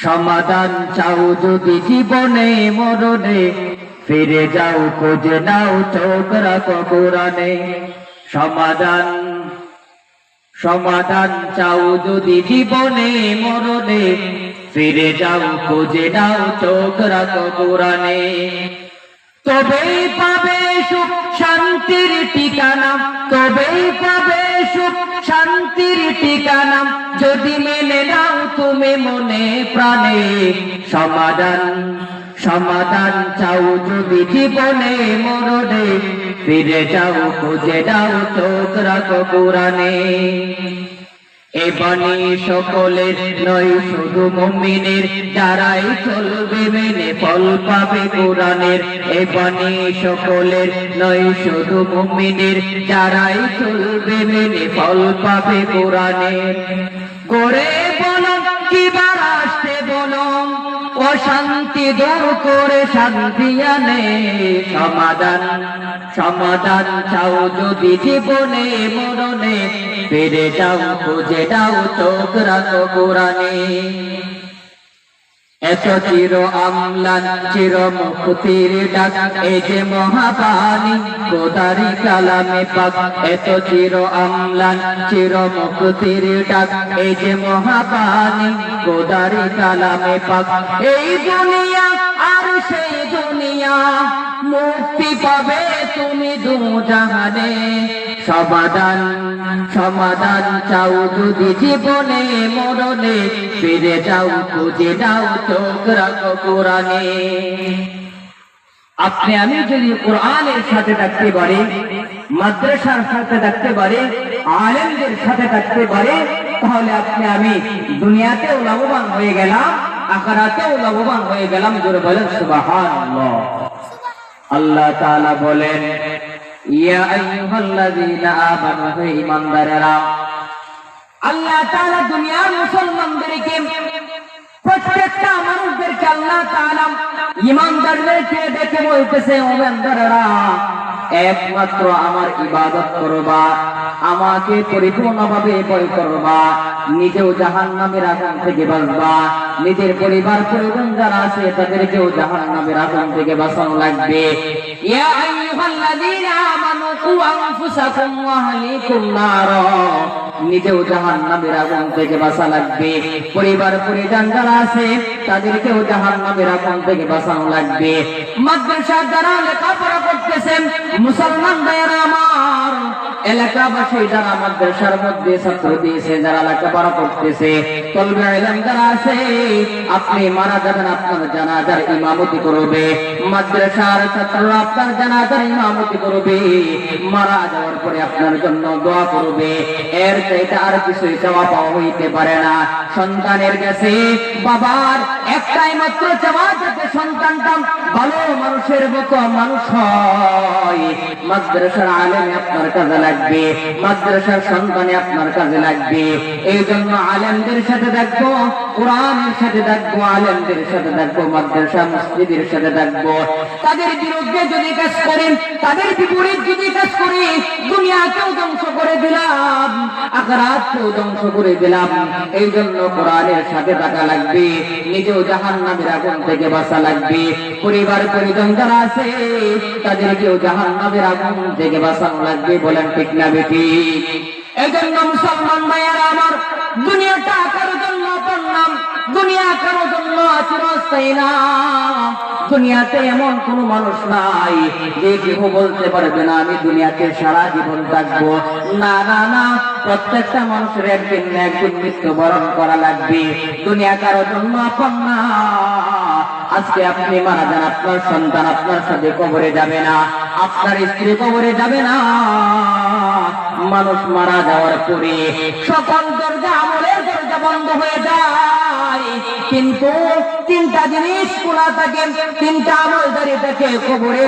সমাধান চাও যদি জীবনে মরণে, ফিরে যাও খুঁজে নাও চোখ রাখো কোরআনে। সমাধান চাও যদি জীবনে মরণে, ফিরে যাও খুঁজে নাও চোখ রাখো কোরআনে। তবেই পাবে সুখ শান্তির ঠিকানা, তবেই পাবে সুখ শান্তির ঠিকানা, যদি মেনে নাও তুমি মনে প্রাণে। সমাধান চাও যদি জীবনে মরণে, ফিরে যাও খুঁজে নাও চোখ রাখো কোরআনে। এ বাণী সকলের নয় শুধু মুমিনের, যারাই চলবে মেনে ফল পাবে কোরআনের। এ বাণী সকলের নয় শুধু মুমিনের, যারাই চলবে মেনে ফল পাবে কোরআনের। করে বলো কিবার আসতে বলো, অশান্তি দূর করে শান্তি আনে। সমাধান চাও যদি জীবনে মরণে, ফিরে যাও খুঁজে নাও চোখ রাখো কোরআনে। এত চির আমলান চির মুক্তির ডাক, এই যে মহাবাণী খোদারি কালামে পাক। এত চির আমলান চির মুক্তির ডাক, এই যে মহাবাণী খোদারি কালামে পাক। এই দুনিয়া আর সেই দুনিয়া, মুক্তি পাবে তুমি দু জাহানে। সমাধান চাও যদি জীবনে মরণে, ফিরে যাও খুঁজে নাও চোখ রাখো কোরআনে। আপনি আমি যদি কোরআনের সাথে থাকতে পারি, মাদ্রাসার সাথে থাকতে পারি, আলেমদের সাথে থাকতে পারি, তাহলে আপনি আমি দুনিয়াতেও লাভবান হয়ে গেলাম, আখিরাতেও লাভবান হয়ে গেলাম। জোরে বলেন সুবহানাল্লাহ। আল্লাহ তাআলা বলেন, ইয়া আইয়ুহাল্লাযীনা আমানু, হে ঈমানদারেরা। আল্লাহ তাআলা দুনিয়ার মুসলমানদেরকে, প্রত্যেকটা মানুষদেরকে আল্লাহ তাআলা ঈমানদারদেরকে দেখে বলতেছে, ও ঈমানদারেরা, একমাত্র আমার ইবাদত করবা, আমাকে পরিপূর্ণভাবে ভয় করবা, নিজেও জাহান্নামের আগুন থেকে বাঁচবা, নিজের পরিবার পরিজন যারা আছে তাদেরকেও জাহান্নামের আগুন থেকে বাঁচানো লাগবে। ইয়া আইয়ুহাল্লাযীনা আমানু কু আনফুসাকুম ওয়া আহলিকুম নারা, নিজেও জাহান্নামের আগুন থেকে বাঁচা লাগবে, পরিবার পরিজন যারা আছে তাদেরকেও জাহান্নামের আগুন থেকে বাঁচানো লাগবে। মাদ্রাসা যারা লেখাপড়া করতেছেন, মুসলমান ভাইয়েরা আমার, এলাকাবাসী যারা মাদ্রাসার মধ্যে ছাত্র দিয়েছে, যারা লেখাপড়া করতেছে, তলবে ইলম যারা আছে, আপনি মারা যাবেন, আপনার জানাজার ইমামতি করবে, মাদ্রাসার ছাত্ররা আপনার জানাজার ইমামতি করবে, মারা যাওয়ার পরে আপনার জন্য দোয়া করবে। এর চাইতে আর কিছুই চাওয়া পাওয়া হইতে পারে না। সন্তানের কাছে বাবার একটাই মাত্র চাওয়া, যাতে সন্তানটা ভালো মানুষের মতো মানুষ হয়। মাদ্রাসার আলেমে আপনার কাজে লাগবে, মাদ্রাসার সন্তানে আপনার কাজে লাগবে। এই জন্য আলেমদের সাথে থাকবো, কোরআনের সাথে থাকবো, আলেমদের সাথে থাকবো, মাদ্রাসা মসজিদের সাথে থাকবো। তাদের বিরুদ্ধে যদি কাজ করি, তাদের বিপরীত যদি কাজ করি, দুনিয়াকেও ধ্বংস করে দিলাম, আখিরাতকেও ধ্বংস করে দিলাম। এই জন্য কোরআনের সাথে থাকা লাগবে, নিজেও জাহান্নামের আগুন থেকে বাঁচা লাগবে, পরিবার পরিজন যারা আছে তাদেরকেও জাহান্নামের আগুন থেকে বাঁচানো লাগবে। বলেন ঠিক না বেঠিক? এজন্য মুসলমান ভাইয়েরা আমার, দুনিয়াটা কারোর জন্য অপন্নাম, দুনিয়া কারোর জন্য চিরস্থায়ী না। দুনিয়াতে এমন কোন মানুষ নাই যে কেউ বলতে পারবে না আমি দুনিয়াতে সারা জীবন থাকবো। না না না, প্রত্যেকটা মানুষের একদিন না একদিন মৃত্যুবরণ করা লাগবে। দুনিয়া কারোর জন্য আপন না। আজকে আপনি মারা যান, আপনার সন্তান আপনার সাথে কবরে যাবে না, আপনার স্ত্রী কবরে যাবে না। মানুষ মারা যাওয়ার পরে সকল দরজা, আমলের দরজা বন্ধ হয়ে যায়, কিন্তু তিনটা জিনিস খোলা থাকে, তিনটা আমল দাঁড়িয়ে থাকে, কবরে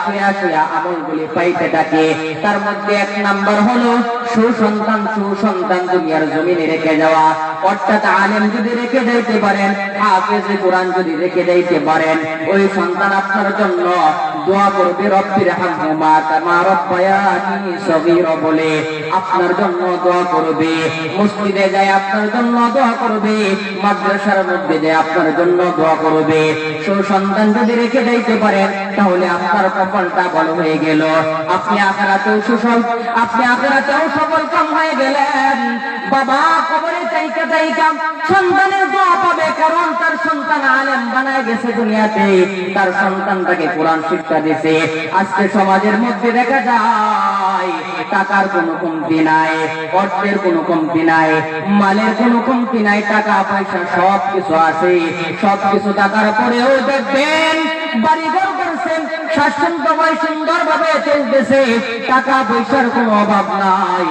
শুয়া শুয়া আমলগুলি পাইতে থাকে। তার মধ্যে এক নাম্বার হলো সুসন্তান দুনিয়ার জমিনে রেখে যাওয়া, অর্থাৎ আলেম যদি রেখে যাইতে পারেন, হাফেজ কোরআন যদি রেখে যাইতে পারেন, ওই সন্তান আপনার জন্য দোয়া করবে, রব্বির হামহুমা কামা রব্বায়ানি সগীরা বলে আপনার জন্য দোয়া করবে। মসজিদে যায় আপনার জন্য দোয়া করবে, মাদ্রাসার মধ্যে যায় আপনার জন্য দোয়া করবে। সুসন্তান যদি রেখে যাইতে পারেন, তাহলে আপনার কপালটা ভালো হয়ে গেল, আপনি আখিরাতেও সফলকাম হয়ে গেলেন। বাবা কবরে চাইতে সন্তানের দোয়া পাবে, কারণ তার সন্তান আলেম বানায় গেছে দুনিয়াতে, তার সন্তানটাকে কোরআন শিক্ষা দিয়েছে। আজকে সমাজের মধ্যে দেখা যায় টাকার কোনো কমতি নাই, অর্থের কোনো কমতি নাই, মালের কোনো কমতি নাই, টাকা পয়সা সবকিছু আছে। সবকিছু টাকার পরেও দেখবেন বাড়িঘর করছেন, স্বাচ্ছন্দ্যময় সুন্দরভাবে চলতেছে, টাকা পয়সার কোনো অভাব নাই,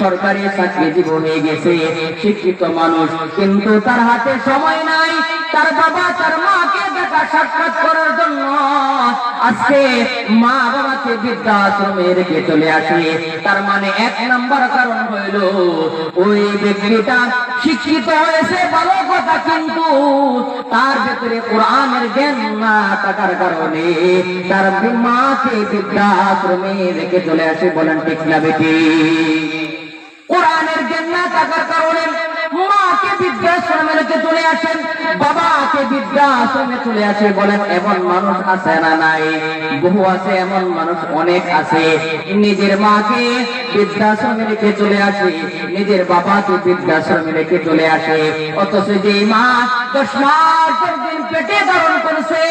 সরকারি চাকরিজীবী হয়ে গেছে, শিক্ষিত মানুষ, কিন্তু তার হাতে সময় নাই তার বাবা তার মাকে দেখা সাক্ষাৎ করার জন্য। আজকে মা বাবাকে বৃদ্ধাশ্রমে রেখে চলে আসে, তার মানে 1 নাম্বার কারণ হইল ওই ব্যক্তিটা শিক্ষিত হয়েছে ভালো কথা, কিন্তু তার ভেতরে কোরআনের জ্ঞান না থাকার কারণে তার মাকে বৃদ্ধাশ্রমে রেখে চলে আসে। বলেন ঠিক না বেটি? কোরআনের জ্ঞান না থাকার কারণে মাকে বৃদ্ধাশ্রমে রেখে চলে আসেন, বাবাকে বৃদ্ধাশ্রমে চলে আসে। বলেন এমন মানুষ আছে না নাই? বহু আছে, এমন মানুষ অনেক আছে। নিজের মাকে বৃদ্ধাশ্রমে রেখে চলে আসে, নিজের বাবাকে বৃদ্ধাশ্রমে রেখে চলে আসে, অথচ যে মা 10 মাস দিন পেটে ধারণ করছে,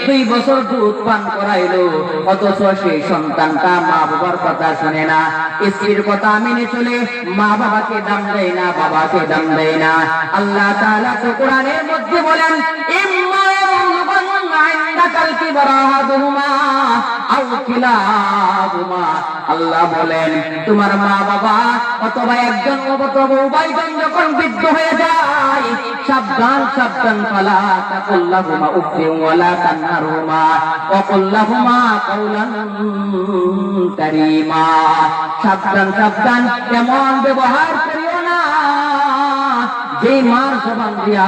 2 বছর দুধ পান করাইলো, অথচ সেই সন্তানটা মা বাবার কথা শুনে না, স্ত্রীর কথা মেনে চলে মা বাবাকে দাম দেয় না, বাবাকে দাম দেয় না। আল্লাহ তাআলা তো কোরআনের মধ্যে বলেন, ইম্মা ইয়াবলুগান্না ইনদাকাল কিবরা আহাদুহুমা আও কিলাহুমা। আল্লাহ বলেন তোমার মা বাবা অথবা একজন অথবা উভয়জন যখন বৃদ্ধ হয়ে যায়, সাবধান সাবধান, ফালা তাকুল্লাহুমা উফিন ওয়ালা তানহারহুমা ওয়া কুল্লাহুমা কাওলান কারীমা। সাবধান সাবধান, এমন ব্যবহার করিও না যে মার জবান দিয়া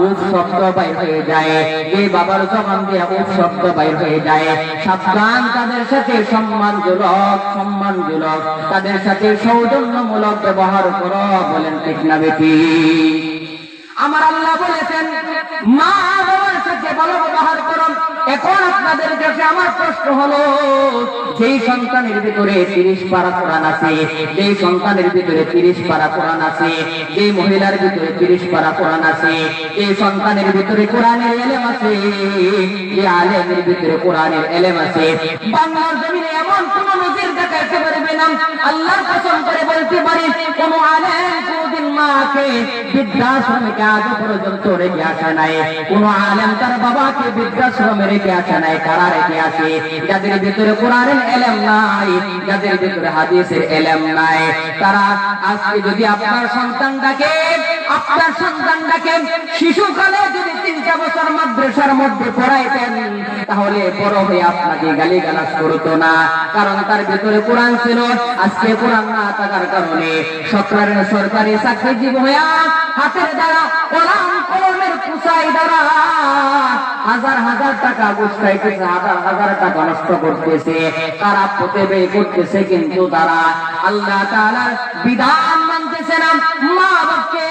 উফ শব্দ বাইর হয়ে যায়, যে বাবার জবান দিয়া উফ শব্দ বাইর হয়ে যায়। সাবধান, তাদের সাথে সম্মানজনক, তাদের সাথে সৌজন্যমূলক ব্যবহার করো। বলেন ঠিক না বেটি? আমার আল্লাহ বলেছেন মা বাবার সাথে ভালো ব্যবহার করুন। এখন আপনাদের কাছে আমার প্রশ্ন হলো, যেই সন্তানের ভিতরে 30 পারা কোরআন আছে, যেই সন্তানের ভিতরে 30 পারা কোরআন আছে, যেই মহিলার ভিতরে 30 পারা কোরআন আছে, এই সন্তানের ভিতরে কোরআনের এলেম আছে, এই আলেমের ভিতরে কোরআনের এলেম আছে, বাংলার জমিনে এমন কোন নজির দেখাইতে পারবে না। আল্লাহর কসম করে বলতে পারি, কোন আলেম কোনদিন মাকে বৃদ্ধাশ্রমে আজ পর্যন্ত রেখে আসে নাই, কোন আলেম তার বাবাকে বৃদ্ধাশ্রমে রেখে আসে নাই। কারা রেখে আসে? যাদের ভিতরে কোরআনের এলেম নাই, যাদের ভিতরে হাদিসের এলেম নাই, তারা। আজকে যদি আপনার সন্তানটাকে শিশুকালে যদি 3টা বছর মাদ্রাসার মধ্যে পড়াইতেন, তাহলে বড় হয়ে আপনাকে গালিগালাজ করতো না, কারণ তার ভিতরে কোরআন ছিল। আজকে কোরআন না থাকার কারণে সরকারি চাকরিজীবী হয়ে হাতের দ্বারা কোরআন কলমের কুসাই দ্বারা হাজার হাজার টাকা ঘুষ খাইতেছে, হাজার হাজার টাকা নষ্ট করতেছে, তারা পথে ব্যয় করতেছে, কিন্তু তারা আল্লাহ তাআলার বিধান মানতেছে না, মা বাবাকে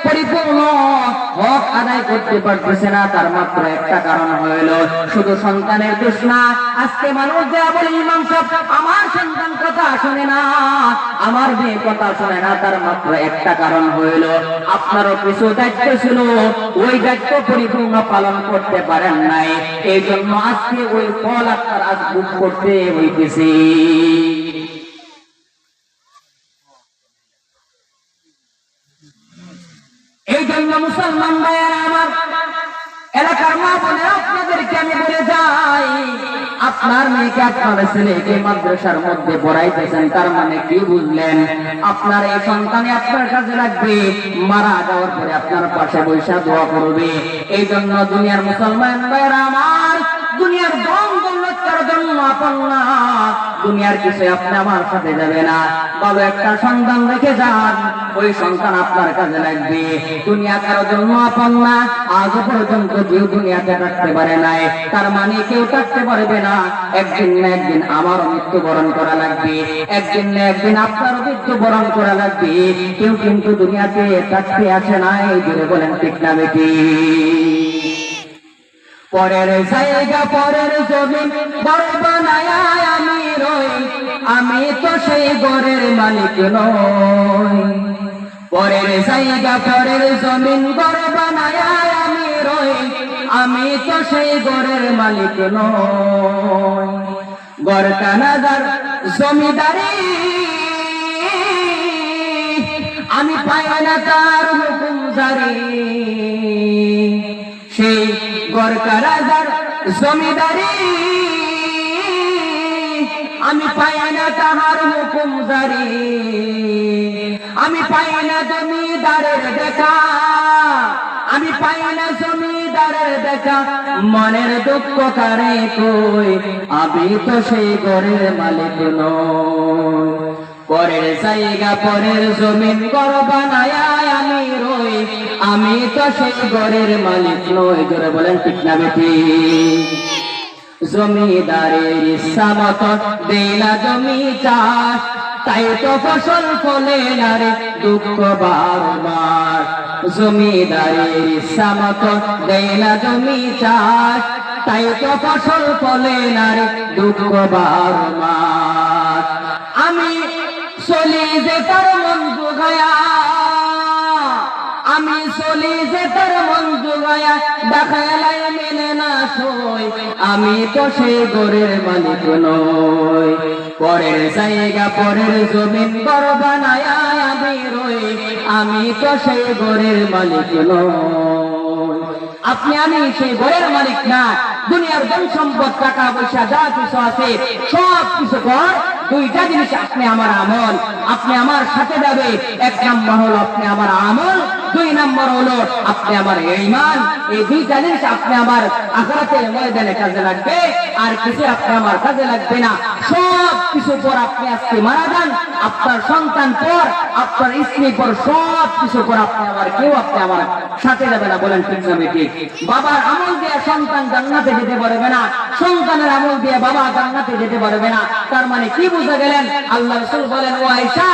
পরিপূর্ণ হক আদায় করতে পারতেছে না। তার মাত্র একটা কারণ হইল শুধু সন্তানের দোষ না। আজকে মানুষ যা বলে, ইমাম সাহেব আমার সন্তান কথা শুনে না, আমার মেয়ে কথা শুনে না, তার মাত্র একটা কারণ হইল আপনারও কিছু দায়িত্ব ছিল, ওই দায়িত্ব পরিপূর্ণ পালন করতে পারেন নাই, এই জন্য আজকে ওই ফল আপনার আজ ভোগ করতে হইতেছে। এই জন্য মুসলমান ভাইয়েরা আমার, এলাকার মা বলে আপনাদেরকে আমি বলে যাই, আপনার মেয়েকে আপনার ছেলেকে মাদ্রাসার মধ্যে পড়াইতেছেন, তার মানে কি বুঝলেন? আপনার এই সন্তানে আপনার কাছে রাখবে, মারা যাওয়ার পরে আপনার পাশে বৈশা দোয়া করবে। এই জন্য দুনিয়ার মুসলমান ভাইয়েরা আমার, দুনিয়ার দম দৌলত কারো জন্য আপন না, দুনিয়ার কিছু আপনি আমার সাথে যাবে না। ভালো একটা সন্তান রেখে যান, ওই সন্তান আপনার কাজে লাগবে। দুনিয়া কারো জন্য আপন না, আজও পর্যন্ত কেউ দুনিয়াতে থাকতে পারে নাই, তার মানে কেউ থাকতে পারবে না। একদিন না একদিন আমারও মৃত্যুবরণ করা লাগবে, একদিন না একদিন আপনারও মৃত্যুবরণ করা লাগবে। কেউ কিন্তু দুনিয়াতে থাকতে আসে নাই, জুড়ে বলেন ঠিক না বেটি? পরের জায়গা পরের জমিন ঘর বানায় আমি রই, আমি তো সেই ঘরের মালিক নই। পরের জায়গা পরের জমিন ঘর বানায় আমি রই, আমি তো সেই ঘরের মালিক নই। ঘর কানাদার জমিদারি আমি পাই না তার হুকুম জারি, সেই গরকা রাজার জমিদারি আমি পাই না তাহার হুকুম জারি। আমি পাই না জমিদারের দেখা, আমি পাই না জমিদারের দেখা, মনের দুঃখ কারে কই, আমি তো সেই ঘরের মালিক নই। পরের জায়গা পরের জমিন ঘর বানায় আমি রই, আমি তো সেই ঘরের মালিক নই। জোরে বলেন ঠিক না বেটি? জমিদারের ইচ্ছা মতো দেই না জমি চাষ, তাই তো ফসল ফলে না রে দুঃখ বারবার। জমিদারের ইচ্ছা মতো দেই না জমি চাষ, তাই তো ফসল ফলে না রে দুঃখ বারবার। আমি চলি যে তার মন জুগায়া, আমি চলি যে তার মন জুগায়া, দেখালাই মেলে না সই, আমি তো সেই ঘরের মালিক নই। পরের জায়গা পরের জমিন ঘর বানায় আমি রই, আমি তো সেই ঘরের মালিক নই। আপনি আমি সেই ঘরের মালিক না। দুনিয়ার ধন সম্পদ টাকা পয়সা যা কিছু আছে সব কিছু পর দুইটা জিনিস আপনি আমার আমল, আপনি আমার সাথে যাবে। এক নম্বর হলো আপনি আমার আমল, দুই নম্বর হলো আপনি আমার ঈমান। এই দুইটা জিনিস আপনি আমার আখিরাতের ময়দানে কাজে লাগবে, আর কিছু আপনি আমার কাজে লাগবে না। সব কিছু পর আপনি আজকে মারা যান, আপনার সন্তান পর, আপনার স্ত্রী পর, সব কিছু পর আপনি আমার কেউ আপনি আমার সাথে যাবে না। বলেন ঠিক না বেঠিক? বাবার আমল দিয়ে সন্তান জান্নাতে যেতে পারবে না, সন্তানের আমল দিয়ে বাবা জান্নাতে যেতে পারবে না। তার মানে কি বুঝা গেলেন? আল্লাহ রাসূল বলেন, ও আয়েশা,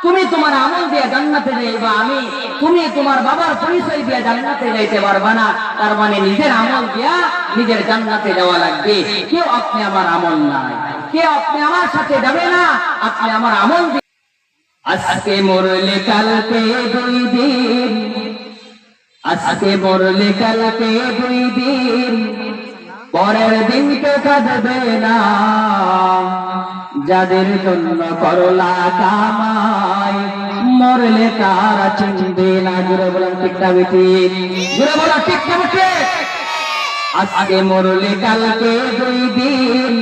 তুমি তোমার আমল দিয়ে জান্নাতে যাইবা, আমি তুমি তোমার বাবার পরিচয় দিয়ে জান্নাতে যাইতে পারবা না। তার মানে নিজের আমল দিয়া নিজের জান্নাতে যাওয়া লাগবে। কেউ আপনি আমার আমল নাই, কেউ আপনি আমার সাথে যাবে না, আপনি আমার আমল দিয়ে। আজকে মরলে কালকে দুই দিন, আজকে মরলে কালকে দুই দিন, পরের দিনকে কাঁদবে না। যাদের জন্য করলা কামাই, মরলে তারা চিনবে না। জুড়ে বলেন ঠিক না বেঠিক? জুড়ে বলা ঠিক না বেঠিক? আজকে মরলে কালকে দুই দিন,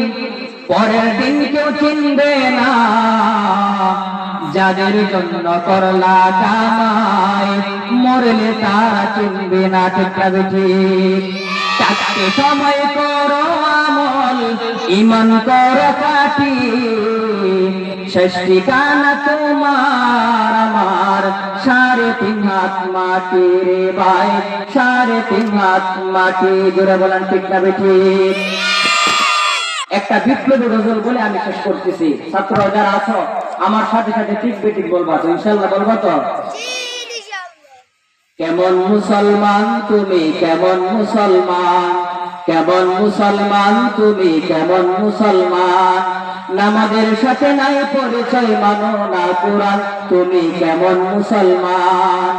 পরের দিন কেউ চিনবে না। যাদের জন্য করলা কামাই, মরলে তারা চিনবে না। ঠিক না বেঠিক? চারটে সময় করো আমল, ঈমান করো কাটি, শেষ ঠিকানা তোমার আমার 3.5 হাত মাটি রে ভাই, 3.5 হাত মাটি। জোরে বলেন ঠিক না বেঠিক? একটা বিপ্লবী গজল বলে আমি শেষ করতেছি। ছাত্র যারা আছো আমার সাথে সাথে ঠিক বেঠিক বলবা তো? ইনশাআল্লাহ বলবা তো? কেমন মুসলমান তুমি, কেমন মুসলমান, কেমন মুসলমান তুমি, কেমন মুসলমান, নামাজের সাথে নাই পরিচয়, মানো না কুরআন, তুমি কেমন মুসলমান,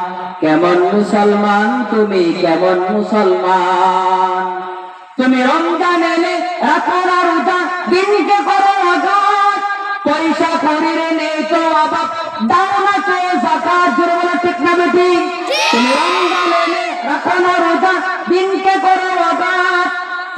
কেমন মুসলমান তুমি, কেমন মুসলমান। তুমি রমজান এলে রাখো না রোজা, দিনকে করো আঘাত, পয়সা করির নেই তো অভাব, দাও না চেয়ে যাকাত। জোরে বলো ঠিক না বেঠিক? তুমি রমজান এলে রাখো না রোজা, দিনকে করো আঘাত,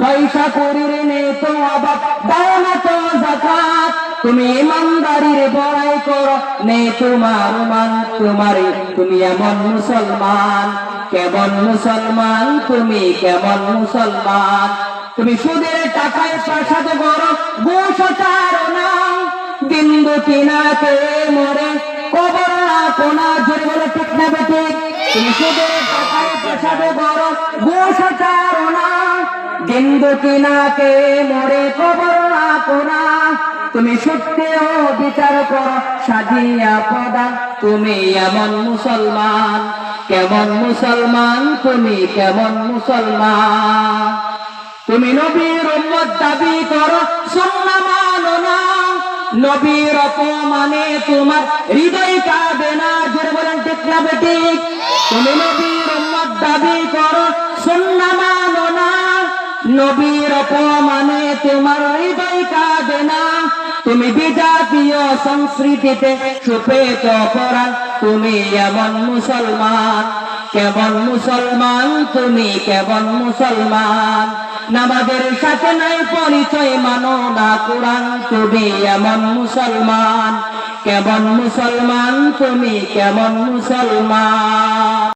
পয়সা করির নেই তো অভাব, দাও না তো যাকাত। তুমি ইমানদারির বড়াই করো, নেই তোমার মান, তোমারই তুমি এমন মুসলমান, কেমন মুসলমান তুমি, কেমন মুসলমান। তুমি সুদের টাকায় প্রাসাদ গড়, ঘুষ চারো না, দিন দুঃখিনাকে মরে কবর রাখো না। জোরে বলো ঠিক না বেঠিক? তুমি সুদের টাকায় প্রাসাদ গড়, ঘুষ চারো না, দিন দুঃখিনাকে মরে কবর রাখো না। তুমি সত্যেও বিচার করো সাজিয়া প্রদান, তুমি এমন মুসলমান, কেমন মুসলমান, তুমি কেমন মুসলমান। তুমি নবীর উম্মত দাবি করো, সুন্নাহ মানো না, নবীর অপমানে তোমার হৃদয় কাঁদে না। জোরে বলেন ঠিক না বেঠিক? তুমি নবীর উম্মত দাবি করো, সুন্নাহ মানো না, নবীর অপমানে তোমার হৃদয় কাঁদে না। তুমি বিজাতীয় সংস্কৃতিতে সুপেত কোরআন, তুমি এমন মুসলমান, কেমন মুসলমান, তুমি কেমন মুসলমান। নামাজের সাথে নাই পরিচয়, মানো না কোরআন, তুমি এমন মুসলমান, কেমন মুসলমান, তুমি কেমন মুসলমান।